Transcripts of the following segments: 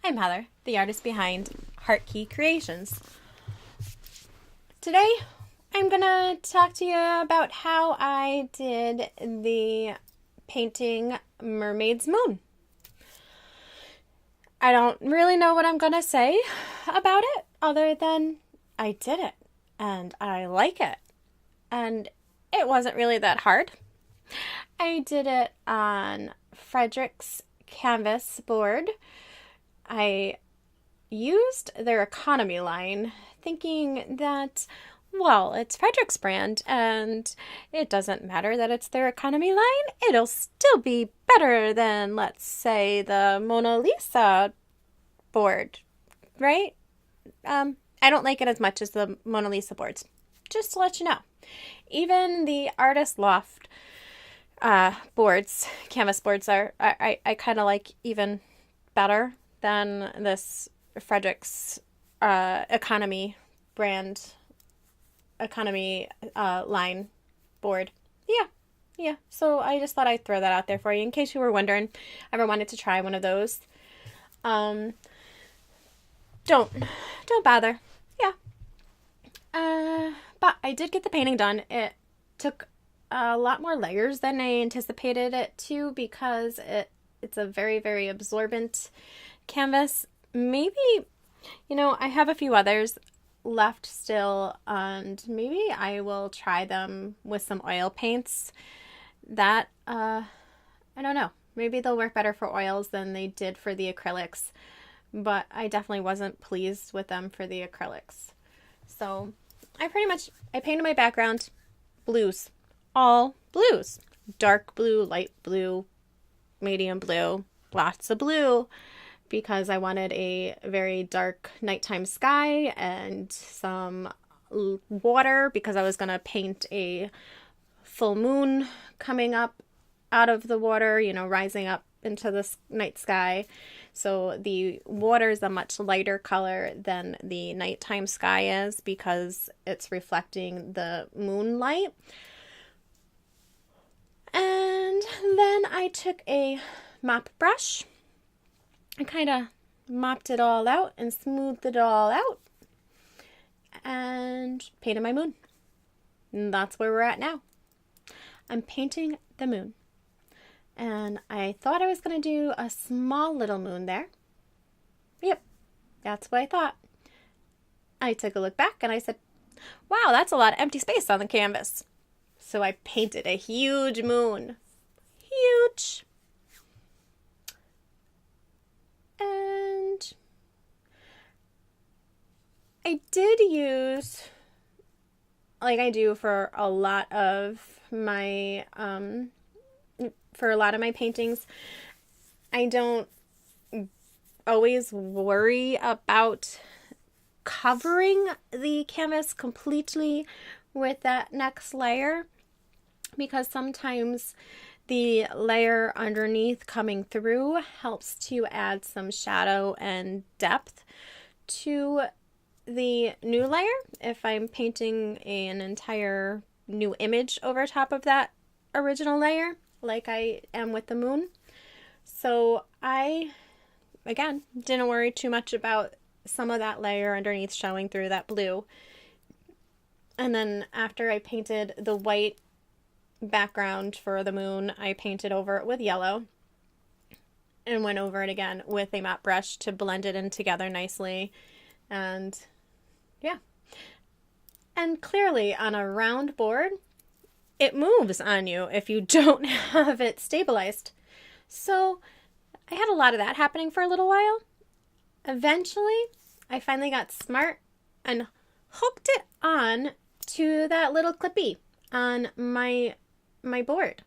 I'm Heather, the artist behind Heart Key Creations. Today, I'm gonna talk to you about how I did the painting Mermaid's Moon. I don't really know what I'm gonna say about it other than I did it and I like it. And it wasn't really that hard. I did it on Frederick's canvas board. I used their economy line, thinking that, well, it's Frederick's brand, and it doesn't matter that it's their economy line. It'll still be better than, let's say, the Mona Lisa board, right? I don't like it as much as the Mona Lisa boards, just to let you know. Even the Artist Loft boards, canvas boards, I kind of like even better than this Frederick's economy brand, economy line board. Yeah. So I just thought I'd throw that out there for you in case you were wondering, ever wanted to try one of those. Don't bother. Yeah. But I did get the painting done. It took a lot more layers than I anticipated it to because it's a very, very absorbent canvas. Maybe, I have a few others left still, and maybe I will try them with some oil paints. That, I don't know. Maybe they'll work better for oils than they did for the acrylics, but I definitely wasn't pleased with them for the acrylics. So I painted my background blues. All blues. Dark blue, light blue, medium blue, lots of blue, because I wanted a very dark nighttime sky and some water because I was going to paint a full moon coming up out of the water, rising up into the night sky. So the water is a much lighter color than the nighttime sky is because it's reflecting the moonlight. And then I took a mop brush. I kind of mopped it all out and smoothed it all out and painted my moon. And that's where we're at now. I'm painting the moon. And I thought I was going to do a small little moon there. Yep, that's what I thought. I took a look back and I said, wow, that's a lot of empty space on the canvas. So I painted a huge moon. Huge. And I did use, like I do for a lot of my paintings, I don't always worry about covering the canvas completely with that next layer, because sometimes the layer underneath coming through helps to add some shadow and depth to the new layer if I'm painting an entire new image over top of that original layer, like I am with the moon. So I, again, didn't worry too much about some of that layer underneath showing through that blue. And then after I painted the white background for the moon, I painted over it with yellow and went over it again with a mop brush to blend it in together nicely. And yeah. And clearly on a round board, it moves on you if you don't have it stabilized. So I had a lot of that happening for a little while. Eventually, I finally got smart and hooked it on to that little clippy on my board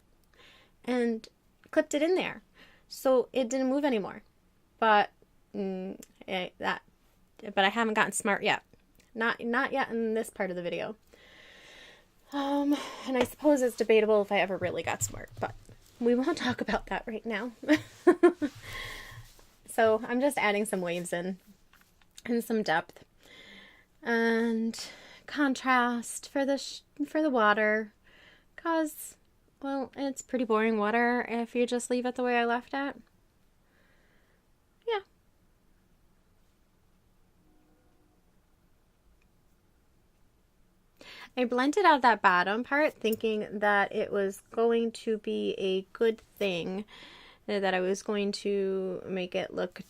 and clipped it in there so it didn't move anymore. But I haven't gotten smart yet. Not yet in this part of the video. And I suppose it's debatable if I ever really got smart, but we won't talk about that right now. So I'm just adding some waves in and some depth and contrast for the water, cause, well, it's pretty boring water if you just leave it the way I left it. Yeah. I blended out that bottom part thinking that it was going to be a good thing, that I was going to make it look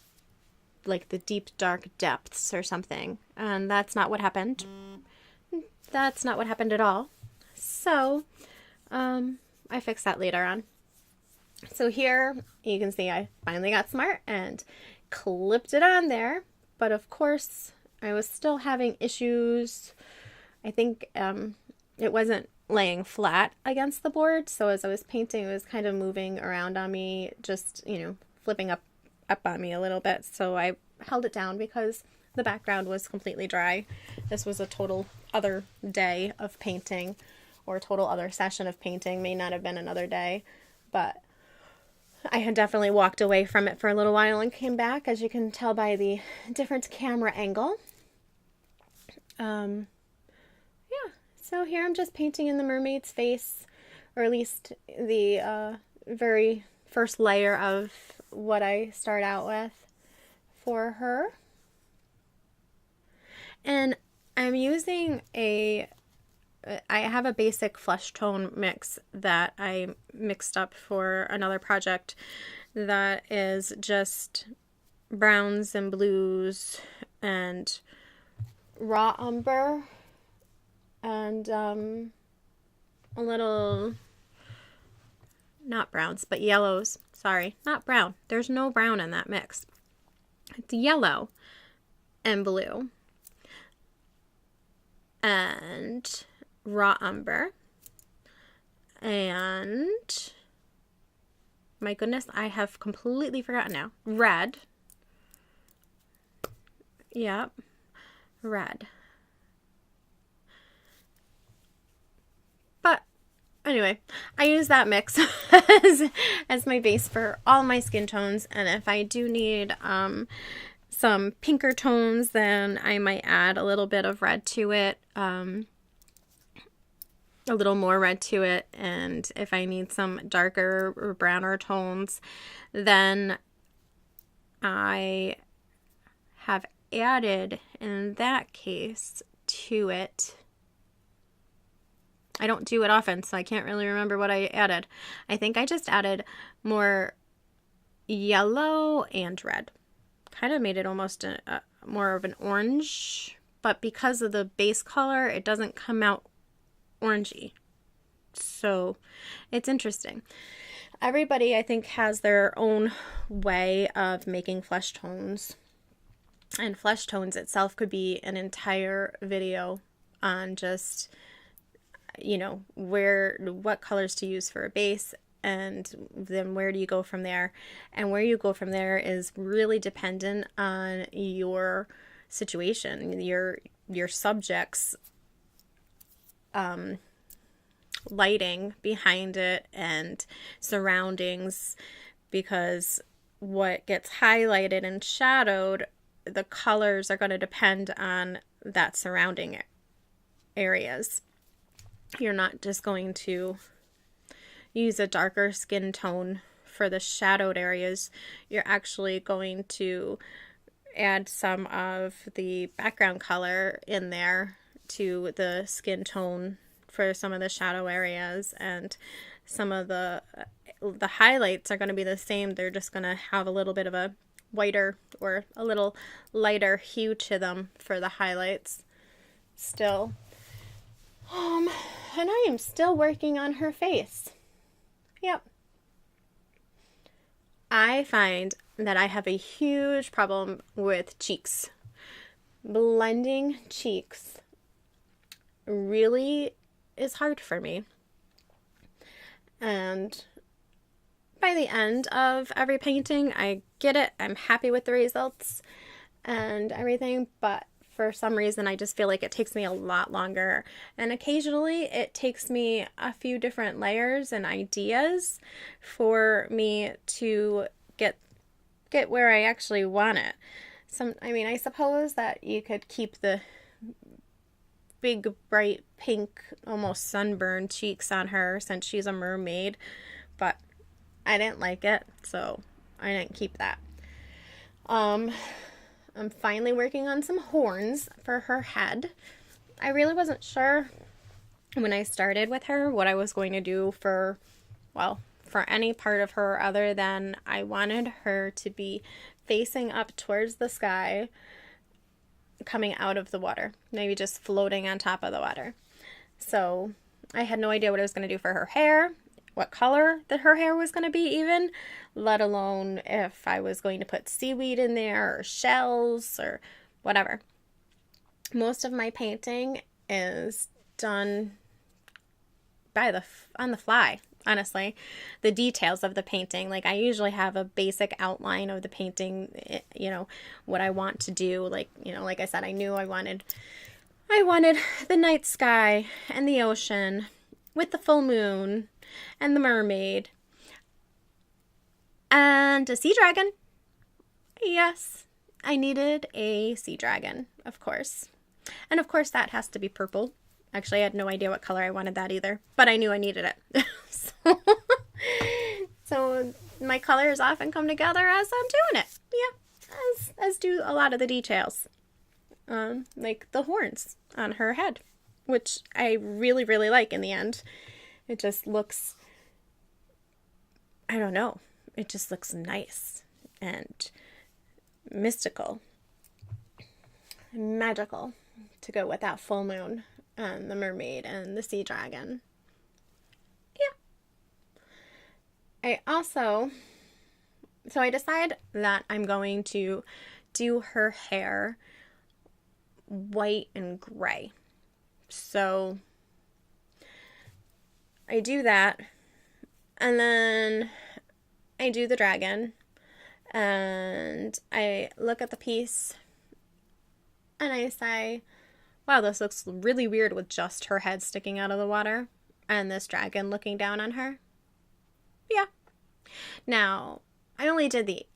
like the deep dark depths or something. And that's not what happened. That's not what happened at all. So, I fixed that later on. So here you can see I finally got smart and clipped it on there. But of course, I was still having issues. I think it wasn't laying flat against the board. So as I was painting, it was kind of moving around on me, just, flipping up on me a little bit. So I held it down because the background was completely dry. This was a total other day of painting, or a total other session of painting. May not have been another day, but I had definitely walked away from it for a little while and came back, as you can tell by the different camera angle. So here I'm just painting in the mermaid's face, or at least the very first layer of what I start out with for her. And I'm using I have a basic flesh tone mix that I mixed up for another project that is just browns and blues and raw umber and a little, not browns, but yellows. Sorry, not brown. There's no brown in that mix. It's yellow and blue and raw umber, and my goodness, I have completely forgotten now. Red. Yep. Red. But anyway, I use that mix as my base for all my skin tones, and if I do need some pinker tones, then I might add a little bit of red to it, a little more red to it, and if I need some darker or browner tones, then I have added, in that case, to it. I don't do it often, so I can't really remember what I added. I think I just added more yellow and red. Kind of made it almost more of an orange, but because of the base color, it doesn't come out orangey. So it's interesting. Everybody, I think, has their own way of making flesh tones. And flesh tones itself could be an entire video on just, what colors to use for a base, and then where do you go from there. And where you go from there is really dependent on your situation, your subject's lighting behind it and surroundings, because what gets highlighted and shadowed, the colors are going to depend on that surrounding areas. You're not just going to use a darker skin tone for the shadowed areas. You're actually going to add some of the background color in there to the skin tone for some of the shadow areas, and some of the highlights are going to be the same. They're just going to have a little bit of a whiter or a little lighter hue to them for the highlights still. And I am still working on her face. Yep. I find that I have a huge problem with cheeks. Blending cheeks really is hard for me. And by the end of every painting, I get it. I'm happy with the results and everything, but for some reason, I just feel like it takes me a lot longer. And occasionally, it takes me a few different layers and ideas for me to get where I actually want it. I suppose that you could keep the big, bright, pink, almost sunburned cheeks on her since she's a mermaid, but I didn't like it, so I didn't keep that. I'm finally working on some horns for her head. I really wasn't sure when I started with her, what I was going to do for, well, for any part of her other than I wanted her to be facing up towards the sky, coming out of the water, maybe just floating on top of the water. So I had no idea what I was going to do for her hair, what color that her hair was going to be even, let alone if I was going to put seaweed in there or shells or whatever. Most of my painting is done on the fly, honestly. The details of the painting, like I usually have a basic outline of the painting, what I want to do. Like, like I said, I knew I wanted the night sky and the ocean with the full moon and the mermaid and a sea dragon. Yes, I needed a sea dragon, of course. And of course that has to be purple. Actually, I had no idea what color I wanted that either, but I knew I needed it. So my colors often come together as I'm doing it. Yeah, as do a lot of the details. Like the horns on her head, which I really, really like in the end. It just looks, I don't know, it just looks nice and mystical, magical to go with that full moon and the mermaid and the sea dragon. Yeah. So I decide that I'm going to do her hair white and gray. So I do that, and then I do the dragon, and I look at the piece and I say, wow, this looks really weird with just her head sticking out of the water and this dragon looking down on her. Yeah. Now, I didn't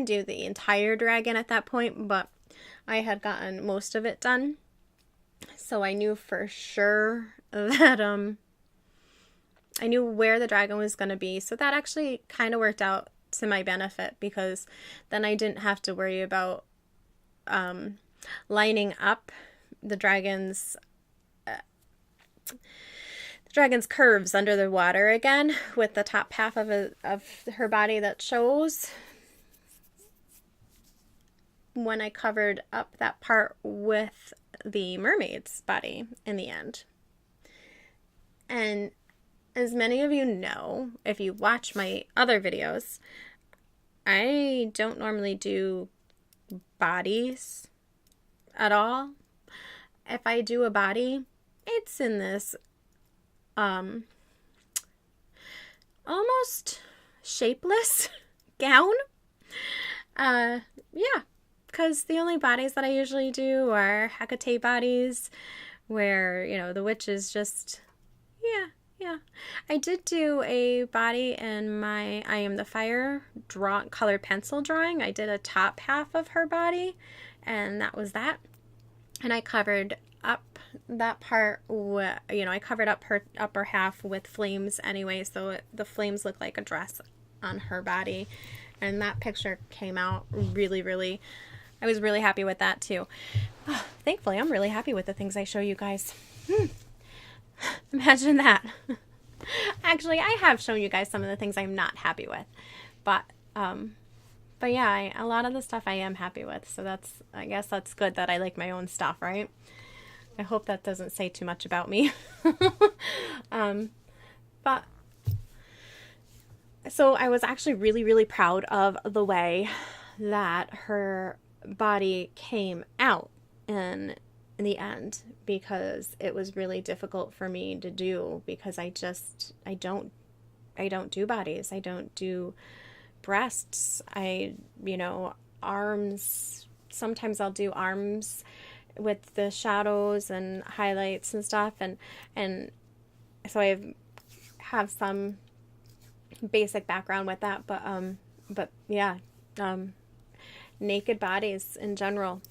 do the entire dragon at that point, but I had gotten most of it done. So I knew for sure that I knew where the dragon was going to be. So that actually kind of worked out to my benefit, because then I didn't have to worry about lining up the dragon's curves under the water again with the top half of her body that shows, when I covered up that part with the mermaid's body in the end. And as many of you know, if you watch my other videos, I don't normally do bodies at all. If I do a body, it's in this almost shapeless gown. Yeah, because the only bodies that I usually do are Hecate bodies, where, the witch is just, yeah. I did do a body in my I Am the Fire colored pencil drawing. I did a top half of her body, and that was that. And I covered up that part with, I covered up her upper half with flames anyway, so the flames look like a dress on her body. And that picture came out really, really, I was really happy with that too. Oh, thankfully, I'm really happy with the things I show you guys. Imagine that. Actually, I have shown you guys some of the things I'm not happy with, but yeah, a lot of the stuff I am happy with. So I guess that's good that I like my own stuff, right? I hope that doesn't say too much about me. But so I was actually really, really proud of the way that her body came out in the end, because it was really difficult for me to do, because I don't do bodies. I don't do breasts. Arms. Sometimes I'll do arms with the shadows and highlights and stuff, and so I have some basic background with that, but yeah, naked bodies in general,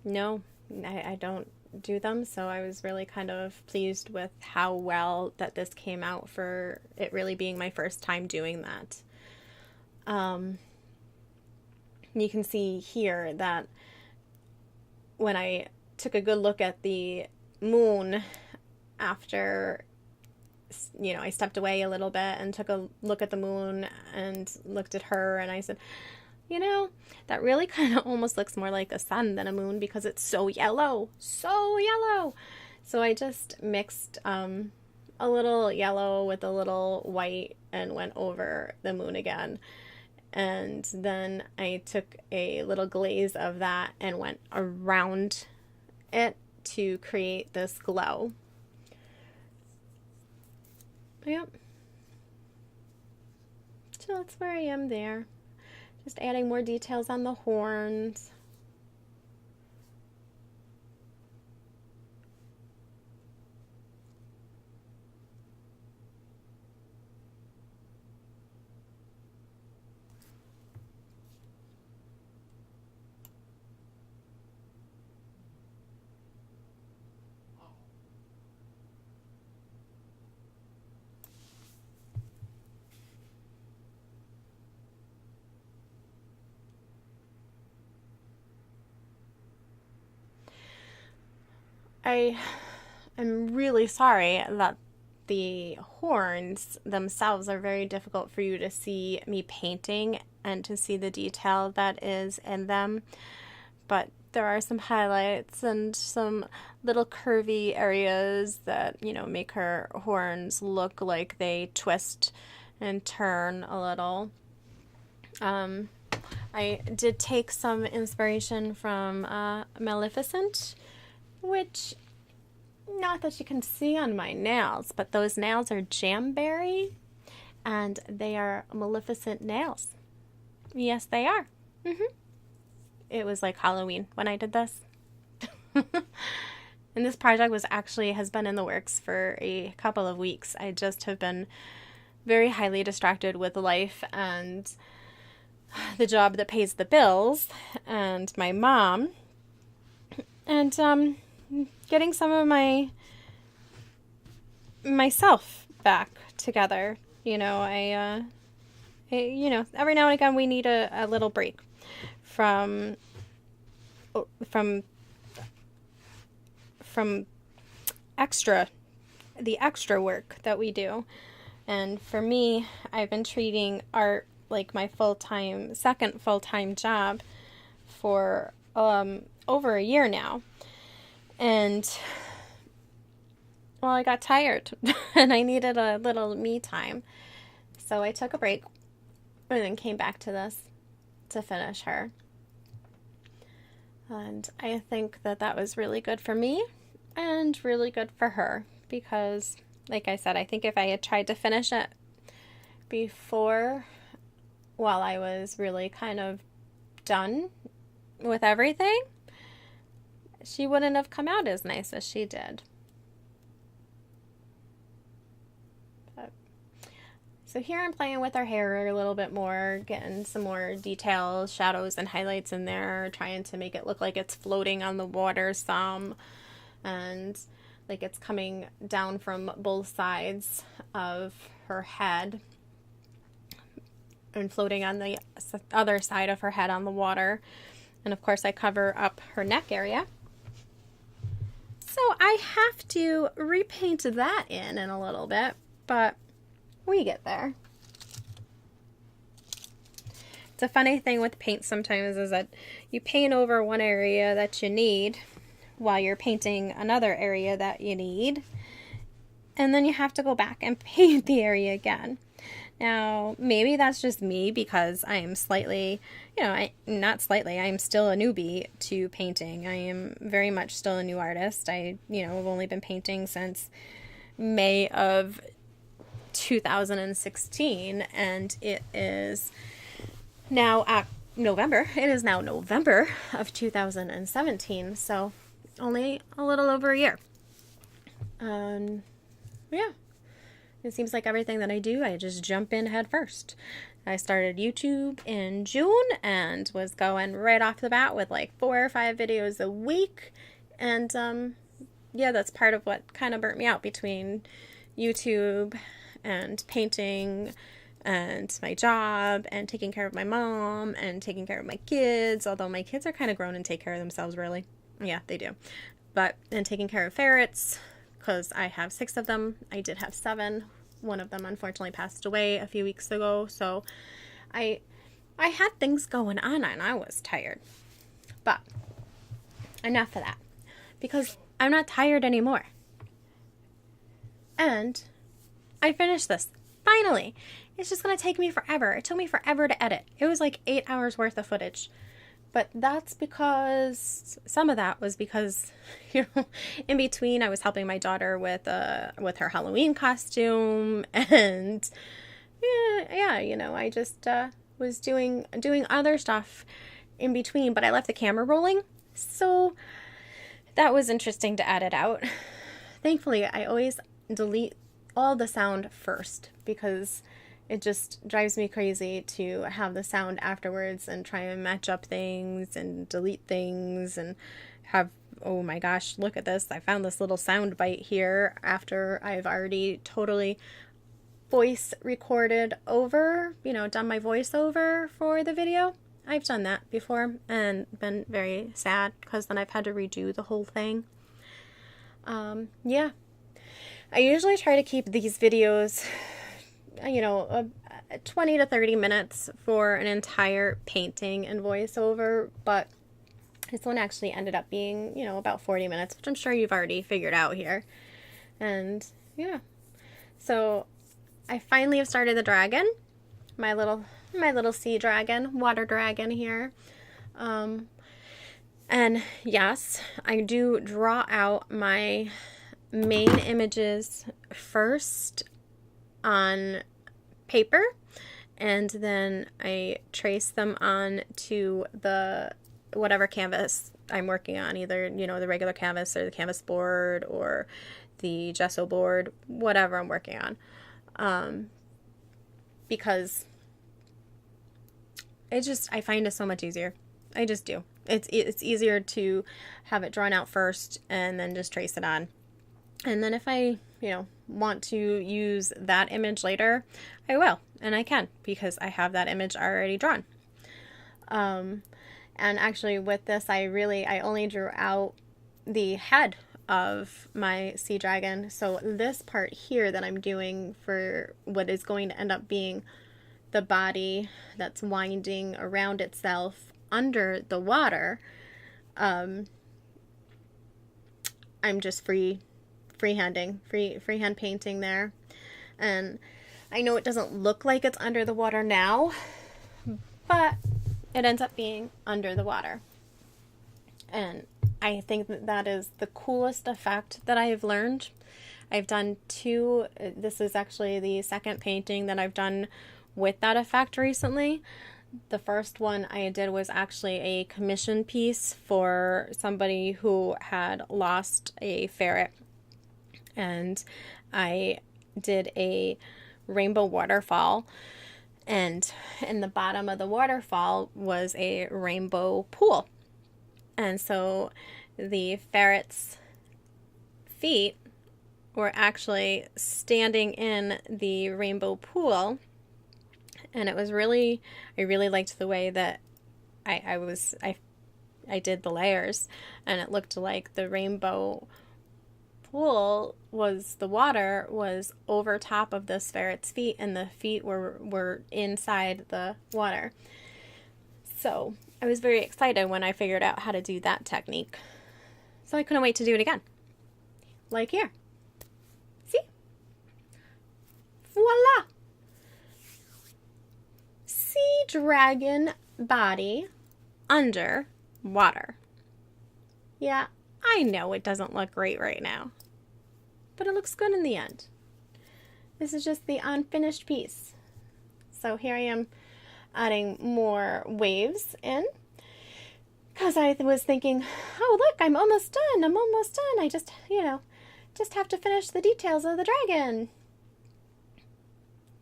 no, I don't do them. So I was really kind of pleased with how well that this came out, for it really being my first time doing that. You can see here that when I took a good look at the moon after, you know, I stepped away a little bit and took a look at the moon and looked at her, and I said, you know, that really kind of almost looks more like a sun than a moon because it's so yellow, so yellow. So I just mixed a little yellow with a little white and went over the moon again. And then I took a little glaze of that and went around it to create this glow. Yep. So that's where I am there. Just adding more details on the horns. I am really sorry that the horns themselves are very difficult for you to see me painting and to see the detail that is in them. But there are some highlights and some little curvy areas that, you know, make her horns look like they twist and turn a little. I did take some inspiration from Maleficent, which, not that you can see on my nails, but those nails are jamberry, and they are Maleficent nails. Yes, they are. It was like Halloween when I did this. And this project has been in the works for a couple of weeks. I just have been very highly distracted with life and the job that pays the bills and my mom, and getting some of myself back together. You know, you know, every now and again we need a little break from the extra work that we do. And for me, I've been treating art like my second full-time job for over a year now. And well, I got tired and I needed a little me time. So I took a break and then came back to this to finish her. And I think that was really good for me and really good for her because, like I said, I think if I had tried to finish it before, while I was really kind of done with everything, she wouldn't have come out as nice as she did. So here I'm playing with her hair a little bit more, getting some more details, shadows, and highlights in there, trying to make it look like it's floating on the water some, and like it's coming down from both sides of her head and floating on the other side of her head on the water. And of course I cover up her neck area. So I have to repaint that in a little bit, but we get there. It's a funny thing with paint sometimes is that you paint over one area that you need while you're painting another area that you need, and then you have to go back and paint the area again. Now, maybe that's just me because I'm slightly, you know, I'm still a newbie to painting. I am very much still a new artist. I've only been painting since May of 2016, and it is now November. It is now November of 2017, so only a little over a year. Yeah. It seems like everything that I do, I just jump in head first. I started YouTube in June and was going right off the bat with like 4 or 5 videos a week. And yeah, that's part of what kind of burnt me out between YouTube and painting and my job and taking care of my mom and taking care of my kids. Although my kids are kind of grown and take care of themselves, really. Yeah, they do. And taking care of ferrets, because I have 6 of them. I did have 7. One of them unfortunately passed away a few weeks ago, so I had things going on and I was tired. But enough of that, because I'm not tired anymore. And I finished this. Finally. It's just going to take me forever. It took me forever to edit. It was like 8 hours worth of footage. But that's because, some of that was because, in between I was helping my daughter with her Halloween costume, and I just was doing other stuff in between, but I left the camera rolling, so that was interesting to edit out. Thankfully, I always delete all the sound first, because it just drives me crazy to have the sound afterwards and try and match up things and delete things and have, oh my gosh, look at this. I found this little sound bite here after I've already totally voice recorded over, done my voiceover for the video. I've done that before and been very sad because then I've had to redo the whole thing. Yeah. I usually try to keep these videos 20 to 30 minutes for an entire painting and voiceover, but this one actually ended up being, about 40 minutes, which I'm sure you've already figured out here. And yeah, so I finally have started the dragon, my little sea dragon, water dragon here. And yes, I do draw out my main images first on paper, and then I trace them on to the whatever canvas I'm working on, either the regular canvas or the canvas board or the gesso board, whatever I'm working on, because I find it so much easier. I just do. It's easier to have it drawn out first and then just trace it on. And then if I want to use that image later, I will, and I can, because I have that image already drawn. And actually with this, I only drew out the head of my sea dragon. So this part here that I'm doing for what is going to end up being the body that's winding around itself under the water, I'm just freehand painting there. And I know it doesn't look like it's under the water now, but it ends up being under the water. And I think that is the coolest effect that I have learned. I've done 2. This is actually the second painting that I've done with that effect recently. The first one I did was actually a commission piece for somebody who had lost a ferret. And I did a rainbow waterfall, and in the bottom of the waterfall was a rainbow pool. And so the ferret's feet were actually standing in the rainbow pool, and it was I really liked the way that I did the layers, and it looked like the rainbow pool the water was over top of this ferret's feet, and the feet were inside the water. So I was very excited when I figured out how to do that technique. So I couldn't wait to do it again. Like here. See? Voila! Sea dragon body under water. Yeah, I know it doesn't look great right now, but it looks good in the end. This is just the unfinished piece. So here I am adding more waves in, because I was thinking, oh look, I'm almost done. I just have to finish the details of the dragon.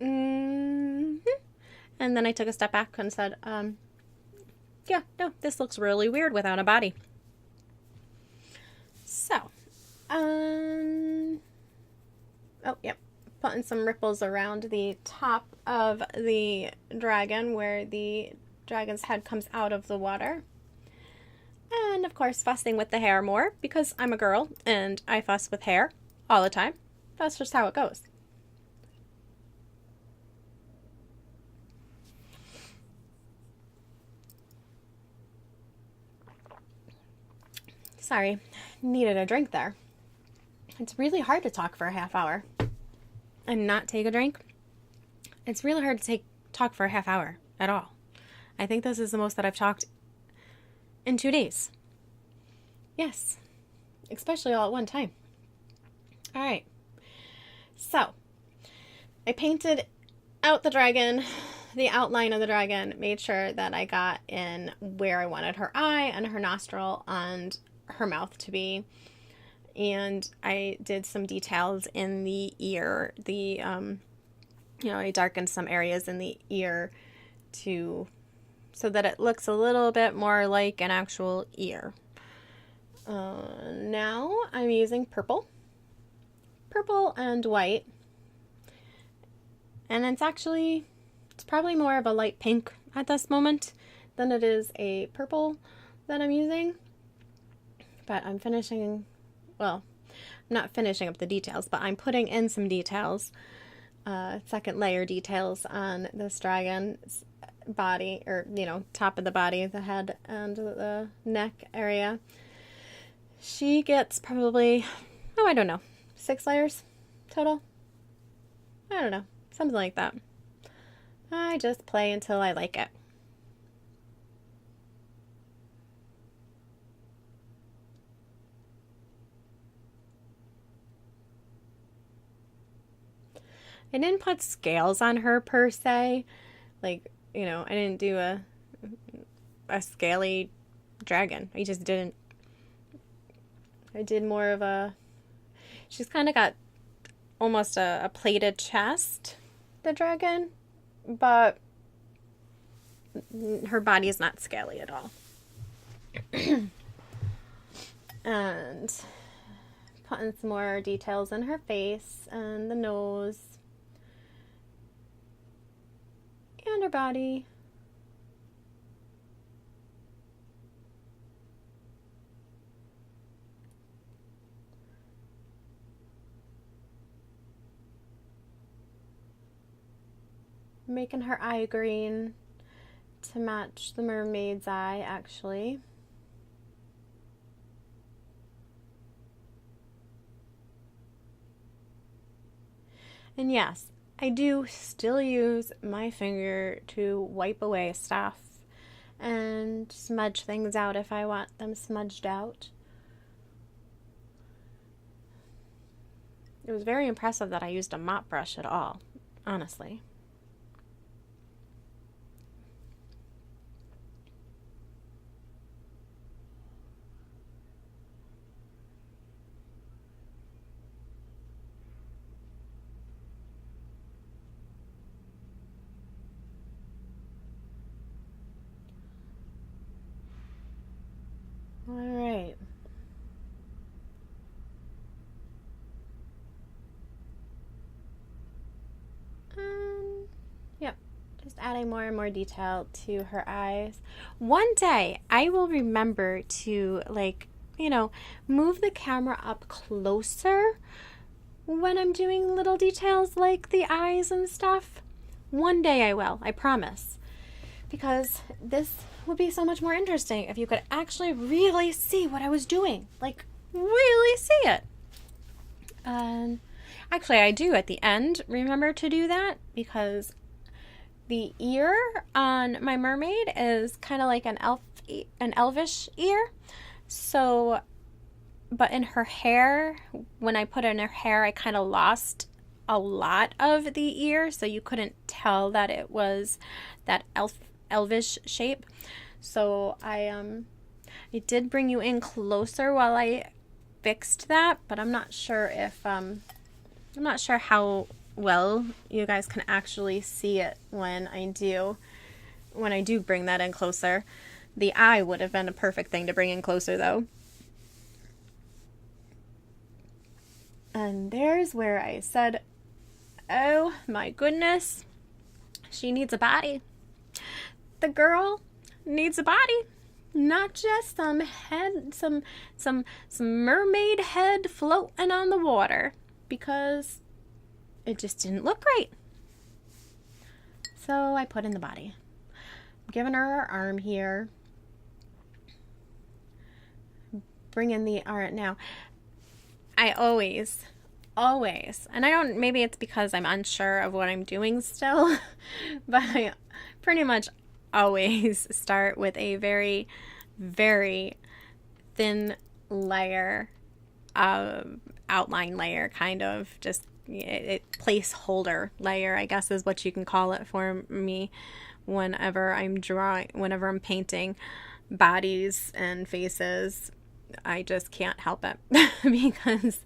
And then I took a step back and said, yeah, no, this looks really weird without a body. So, oh, yep, putting some ripples around the top of the dragon where the dragon's head comes out of the water. And, of course, fussing with the hair more, because I'm a girl and I fuss with hair all the time. That's just how it goes. Sorry, needed a drink there. It's really hard to talk for a half hour and not take a drink. It's really hard to talk for a half hour at all. I think this is the most that I've talked in 2 days. Yes, especially all at one time. All right, so I painted out the dragon, the outline of the dragon, made sure that I got in where I wanted her eye and her nostril and her mouth to be. And I did some details in the ear. I darkened some areas in the ear so that it looks a little bit more like an actual ear. Now I'm using purple and white. And it's probably more of a light pink at this moment than it is a purple that I'm using. But I'm not finishing up the details, but I'm putting in some details, second layer details on this dragon's body, or, top of the body, the head and the neck area. She gets probably, I don't know, 6 layers total? I don't know, something like that. I just play until I like it. I didn't put scales on her per se. I didn't do a scaly dragon. I just didn't. I did more of she's kind of got almost a plated chest, the dragon, but her body is not scaly at all. And putting some more details in her face and the nose. And her body. Making her eye green to match the mermaid's eye, actually. And yes, I do still use my finger to wipe away stuff and smudge things out if I want them smudged out. It was very impressive that I used a mop brush at all, honestly. All right. Yep. Just adding more and more detail to her eyes. One day I will remember to move the camera up closer when I'm doing little details like the eyes and stuff. One day I will, I promise. Because this would be so much more interesting if you could actually really see what I was doing. Really see it. And actually, I do at the end remember to do that, because the ear on my mermaid is kind of like an elvish ear. So, but in her hair, when I put it in her hair, I kind of lost a lot of the ear, so you couldn't tell that it was that elvish shape. So I did bring you in closer while I fixed that, but I'm not sure how well you guys can actually see it when I do bring that in closer. The eye would have been a perfect thing to bring in closer, though. And there's where I said, oh my goodness, she needs a body. The girl needs a body. not just some head, some mermaid head floating on the water, because it just didn't look right. So I put in the body. I'm giving her her arm here. Bring in the art now. I always, and I don't, maybe it's because I'm unsure of what I'm doing still, but I pretty much always start with a very, very thin layer of outline layer, kind of just placeholder layer, I guess is what you can call it for me whenever I'm painting bodies and faces. I just can't help it because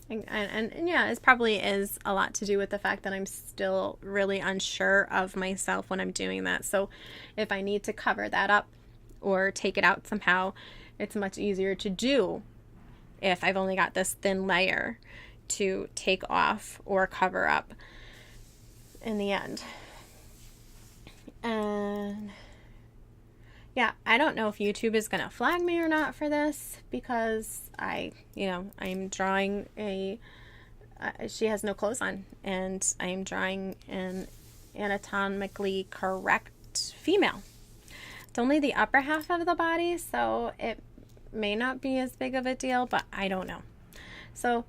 and yeah, it probably is a lot to do with the fact that I'm still really unsure of myself when I'm doing that. So if I need to cover that up or take it out somehow, it's much easier to do if I've only got this thin layer to take off or cover up in the end. And yeah, I don't know if YouTube is going to flag me or not for this, because I'm drawing she has no clothes on, and I'm drawing an anatomically correct female. It's only the upper half of the body, so it may not be as big of a deal, but I don't know. So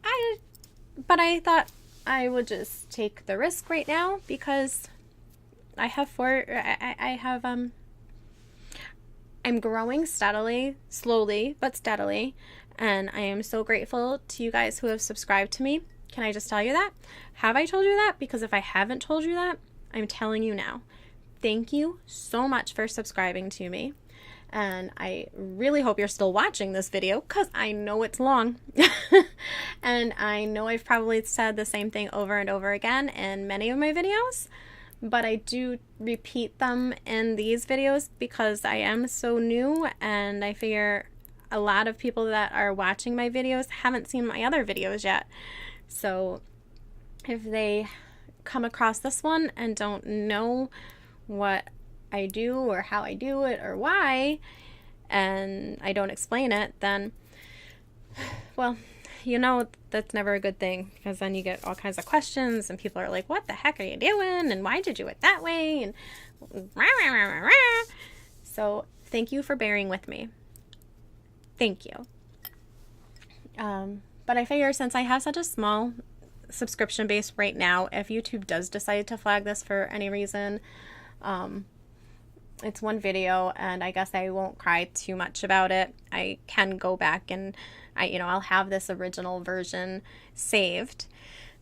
I thought I would just take the risk right now, because I'm growing steadily, slowly, but steadily, and I am so grateful to you guys who have subscribed to me. Can I just tell you that? Have I told you that? Because if I haven't told you that, I'm telling you now. Thank you so much for subscribing to me, and I really hope you're still watching this video, because I know it's long, and I know I've probably said the same thing over and over again in many of my videos, but I do repeat them in these videos because I am so new, and I figure a lot of people that are watching my videos haven't seen my other videos yet. So if they come across this one and don't know what I do or how I do it or why, and I don't explain it, then, well, that's never a good thing, because then you get all kinds of questions and people are like, what the heck are you doing, and why did you do it that way, and rah, rah, rah, rah, rah. So thank you for bearing with me. Thank you. But I figure, since I have such a small subscription base right now, if YouTube does decide to flag this for any reason, it's one video, and I guess I won't cry too much about it. I can go back and I'll have this original version saved,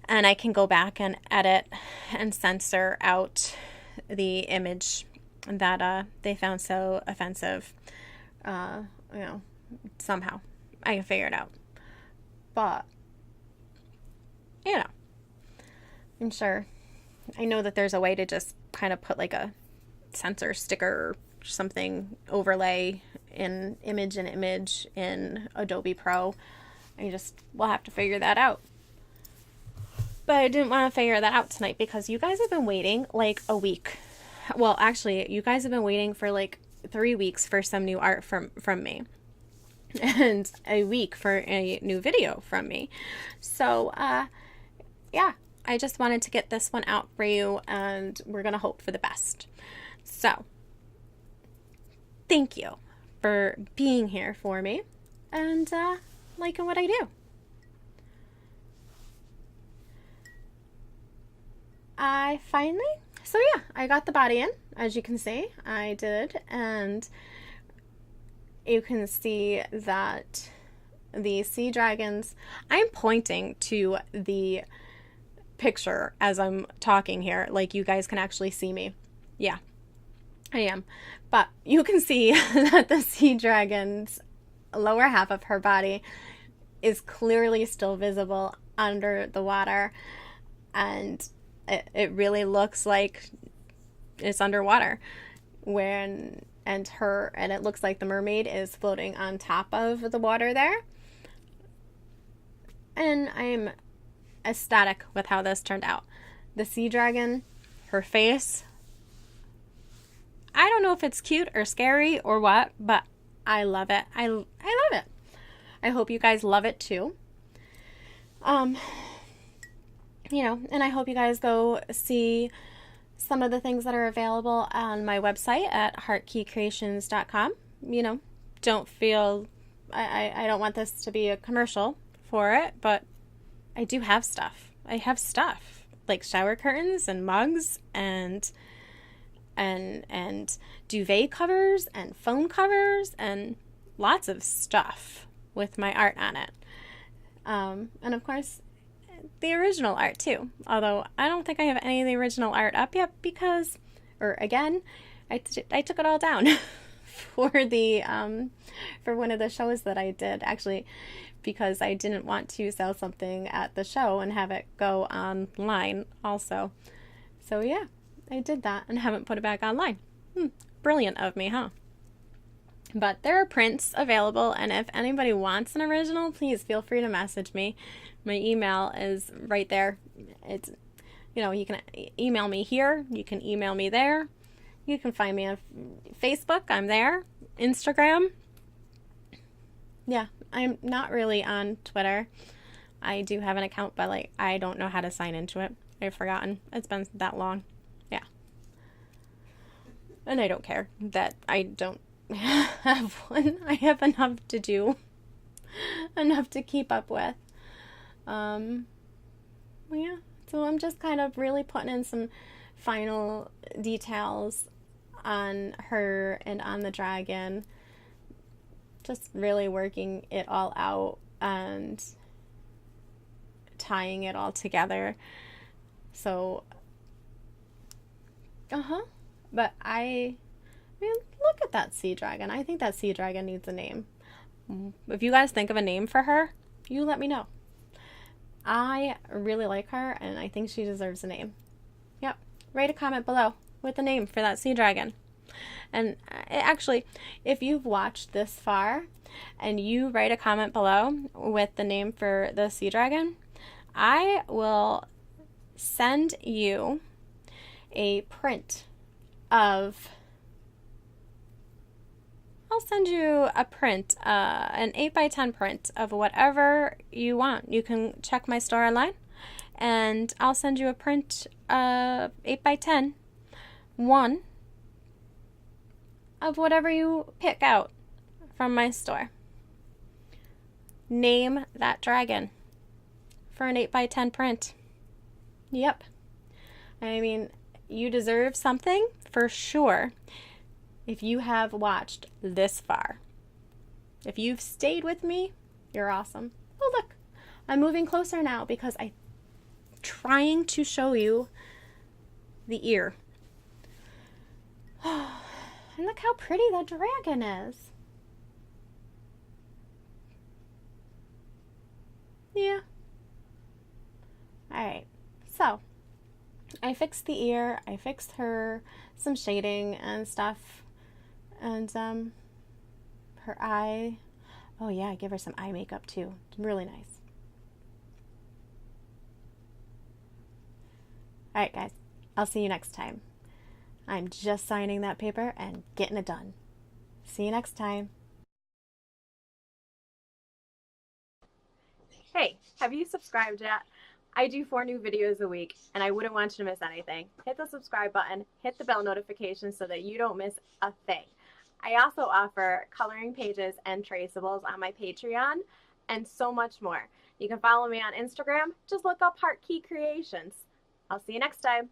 and I can go back and edit and censor out the image that they found so offensive. Somehow I can figure it out. But I'm sure. I know that there's a way to just kind of put like a censor sticker or something, overlay in image in Adobe Pro. We'll have to figure that out. But I didn't want to figure that out tonight, because you guys have been waiting like a week. Well, actually, you guys have been waiting for like 3 weeks for some new art from me, and a week for a new video from me. So yeah, I just wanted to get this one out for you, and we're gonna hope for the best. So thank you for being here for me and liking what I do. I got the body in, as you can see. I did, and you can see that the sea dragons, I'm pointing to the picture as I'm talking here, like you guys can actually see me. Yeah, I am. But you can see that the sea dragon's lower half of her body is clearly still visible under the water, and it really looks like it's underwater. And it looks like the mermaid is floating on top of the water there. And I'm ecstatic with how this turned out. The sea dragon, her face, I don't know if it's cute or scary or what, but I love it. I love it. I hope you guys love it too. You know, and I hope you guys go see some of the things that are available on my website at heartkeycreations.com. You know, don't feel, I don't want this to be a commercial for it, but I do have stuff. I have stuff like shower curtains and mugs and duvet covers and phone covers and lots of stuff with my art on it. And of course, the original art too. Although I don't think I have any of the original art up yet because, or again, I took it all down for the for one of the shows that I did, actually, because I didn't want to sell something at the show and have it go online also. So yeah, I did that and haven't put it back online. Brilliant of me, huh? But there are prints available, and if anybody wants an original, please feel free to message me. My email is right there. It's, you know, you can email me here. You can email me there. You can find me on Facebook. I'm there. Instagram. Yeah, I'm not really on Twitter. I do have an account, but like I don't know how to sign into it. I've forgotten. It's been that long. Yeah. And I don't care that I don't have one. I have enough to do, enough to keep up with. Yeah, so I'm just kind of really putting in some final details on her and on the dragon, just really working it all out and tying it all together. So but I mean, look at that sea dragon. I think that sea dragon needs a name. If you guys think of a name for her, you let me know. I really like her, and I think she deserves a name. Yep. Write a comment below with a name for that sea dragon. And actually, if you've watched this far and you write a comment below with the name for the sea dragon, I will send you a print of... I'll send you a print, an 8x10 print of whatever you want. You can check my store online, and I'll send you a print of 8x10, one of whatever you pick out from my store. Name that dragon for an 8x10 print. Yep. I mean, you deserve something for sure. If you have watched this far, if you've stayed with me, you're awesome. Oh, look, I'm moving closer now because I'm trying to show you the ear. And look how pretty that dragon is. Yeah. All right, so I fixed the ear, I fixed her some shading and stuff. And her eye, oh yeah, give her some eye makeup too. It's really nice. Alright guys, I'll see you next time. I'm just signing that paper and getting it done. See you next time. Hey, have you subscribed yet? I do 4 new videos a week, and I wouldn't want you to miss anything. Hit the subscribe button, hit the bell notification so that you don't miss a thing. I also offer coloring pages and traceables on my Patreon and so much more. You can follow me on Instagram. Just look up Heart Key Creations. I'll see you next time.